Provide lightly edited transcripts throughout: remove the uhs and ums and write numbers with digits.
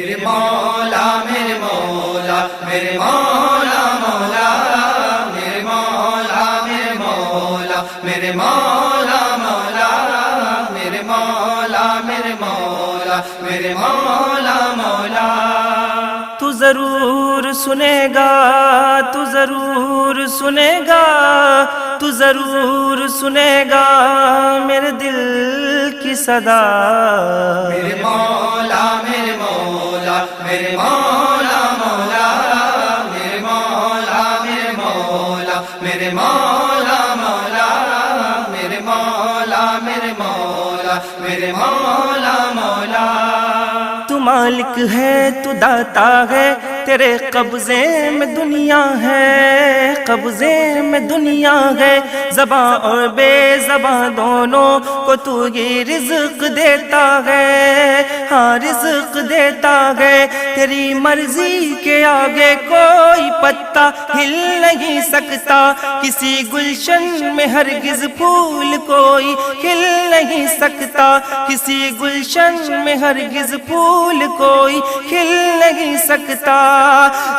میرے مولا میرے مولا میرے مولا مولا میرے مولا میرے مولا میرے مولا مولا میرے مولا میرے مولا میرے مولا مولا تو ضرور سنے گا، تو ضرور سنے گا، تو ضرور سنے گا میرے دل کی صدا۔ میرے مولا میرے مولا میرے مولا مولا میرے مولا میرے مولا میرے مولا مولا میرے مولا میرے مولا میرے مولا مولا تو مالک ہے، تو داتا ہے، تیرے قبضے میں دنیا ہے، قبضے میں دنیا ہے۔ زباں اور بے زباں دونوں کو تو ہی رزق دیتا ہے، ہاں رزق دیتا ہے۔ تیری مرضی کے آگے کوئی پتا ہل نہیں سکتا، کسی گلشن میں ہرگز پھول کوئی کھل نہیں سکتا، کسی گلشن میں ہرگز پھول کوئی کھل نہیں سکتا۔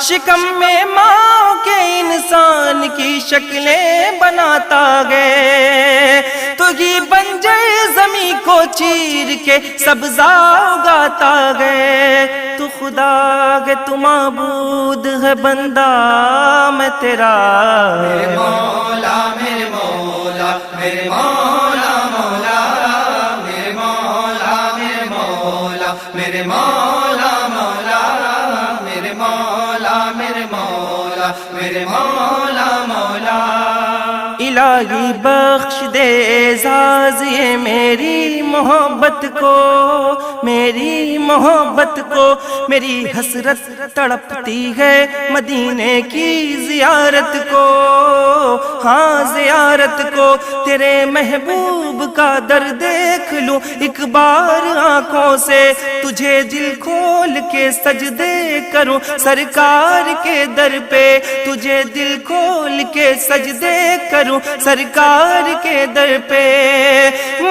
شکم میں ماں کے انسان کی شکلیں بناتا گئے، تو یہ بنجر زمین کو چیر کے سبزہ اگاتا گئے۔ تو خدا ہے، تو معبود ہے، بندہ میں تیرا۔ میرے مولا میرے مولا میرے مولا مولا میرے مولا میرے مولا میرے مولا مولا میرے مولا میرے مولا میرے مولا مولا الہی بخش دے اعزاز یہ میری محبت کو، میری محبت کو۔ میری حسرت تڑپتی ہے مدینے کی زیارت کو، ہاں زیارت کو۔ تیرے محبوب کا در دیکھ لوں ایک بار آنکھوں سے، تجھے دل کھول کے سجدے کروں سرکار کے در پہ، تجھے دل کھول کے سجدے کروں سرکار کے در پہ۔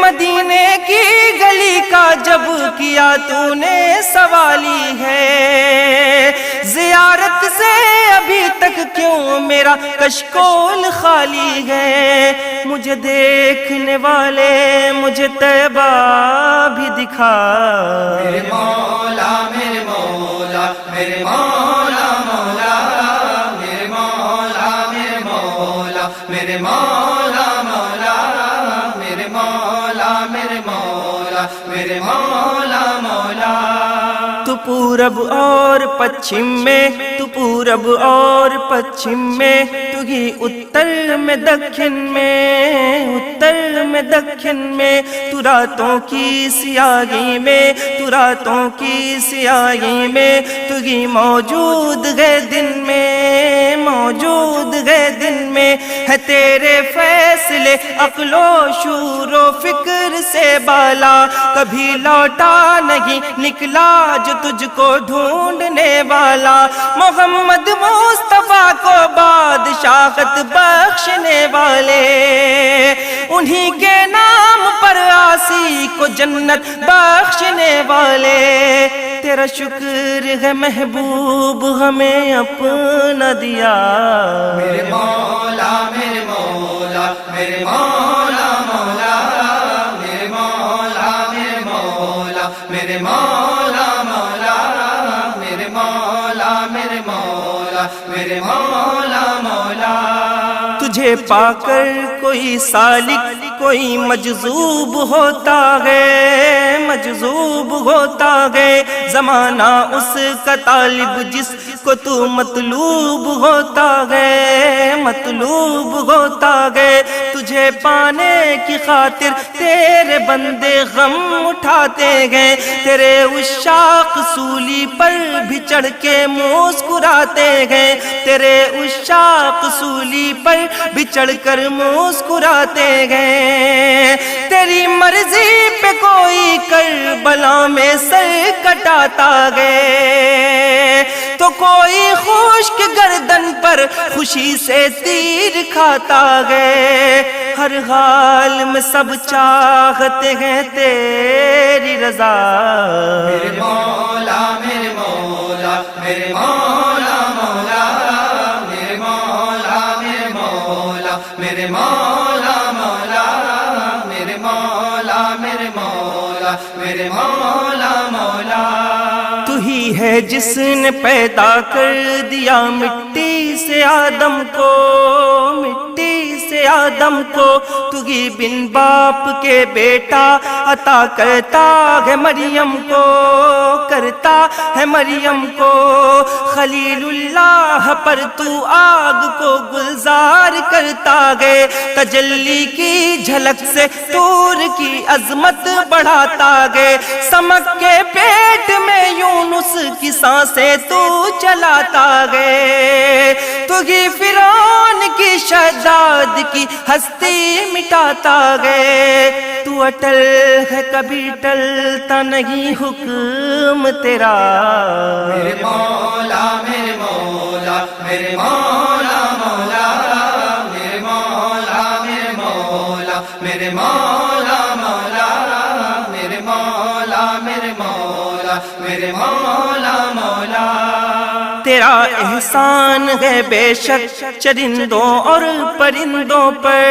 مدینے کی گلی کا جب کیا تو نے سوالی ہے، زیارت سے ابھی تک کیوں میرا کشکول خالی ہے؟ مجھے دیکھنے والے مجھے طیبہ بھی دکھا۔ میرے مولا میرے مولا میرے مولا مولا میرے مولا میرے مولا میرے مولا مولا میرے مولا میرے مولا میرے مولا مولا تو پورب اور پچھم میں، تو پورب اور پچھم میں، تو ہی اتر میں دکھن میں، اتر میں دکھن میں۔ تو راتوں کی سیاہی میں، تو راتوں کی سیاہی میں، تو ہی موجود ہے دن میں، موجود ہے دن میں۔ ہے تیرے فیصلے عقل و شعور و فکر سے بالا، کبھی لوٹا نہیں نکلا جو تجھ کو ڈھونڈنے والا۔ محمد مصطفیٰ کو بادشاہت بخشنے والے، انہی کے نام پر عاصی کو جنت بخشنے والے۔ تیرا شکر ہے محبوب ہمیں اپنا دیا۔ میرے مولا میرے مولا میرے مولا مولا میرے مولا میرے مولا میرے مولا مولا میرے مولا میرے مولا میرے مولا مولا تجھے پا کر کوئی سالک کوئی مجذوب ہوتا ہے، مجذوب ہوتا ہے۔ زمانہ اس کا طالب جس کو تو مطلوب ہوتا ہے، مطلوب ہوتا ہے۔ تجھے پانے کی خاطر تیرے بندے غم اٹھاتے ہیں، تیرے عشاق سولی پر بھی چڑھ کے مسکراتے ہیں، تیرے عشاق سولی پر بھی چڑھ کر مسکراتے ہیں۔ تیری مرضی پہ کوئی کربلا میں سر کٹاتا گئے، تو کوئی خشک گردن پر خوشی سے تیر کھاتا گئے۔ ہر حال میں سب چاہتے ہیں تیری رضا۔ میرے مولا میرے مولا میرے مولا مولا میرے مولا میرے مولا میرے مولا مولا میرے مولا میرے مولا میرے مولا مولا تو ہی ہے جس نے پیدا کر دیا مٹی سے آدم کو، مٹی سے آدم کو، تو ہی بن باپ کے بیٹا عطا کرتا ہے مریم کو، کرتا ہے مریم کو، خلیل اللہ پر تو آگ کو گلزار کرتا ہے، تجلی کی جھلک سے طور کی عظمت بڑھاتا ہے، سمک کے پیٹ میں یونس کی سانسیں تو چلاتا گے، تو ہی فرعون کی شہزاد کی ہستی مٹاتا گے، تو اٹل ہے کبھی ٹلتا نہیں حکم تیرا، میرے مولا میرے مولا میرے مولا مولا میرے مولا میرے مولا میرے مولا مولا میرے مولا میرے مولا میرے مولا مولا تیرا احسان ہے بے شک چرندوں اور پرندوں پر،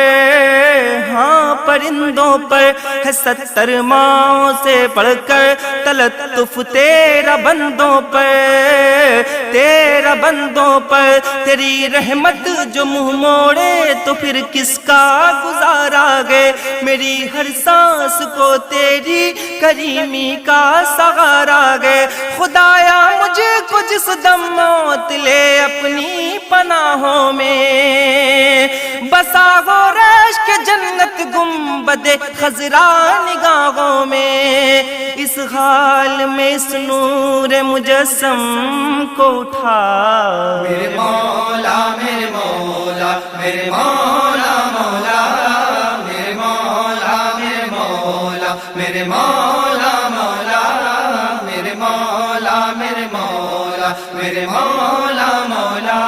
ہاں پرندوں پر ہے 70 ماؤں سے بڑھ کر تلطف تیرا بندوں پر، تیرا بندوں پر، تیری رحمت جو منہ موڑے تو پھر کس کا گزارا گے، میری ہر سانس کو تیری کریمی کا سہارا گے، خدایا مجھے کو جس دم موت لے اپنی پناہوں میں، بسا ہو رشک جنت گنبد خضرا نگاہوں میں، اس حال میں اس نور مجسم کو اٹھا، میرے مولا میرے مولا میرے مولا مولا میرے مولا میرے مولا میرے مولا مولا میرے مولا میرے مولا میرے مولا مولا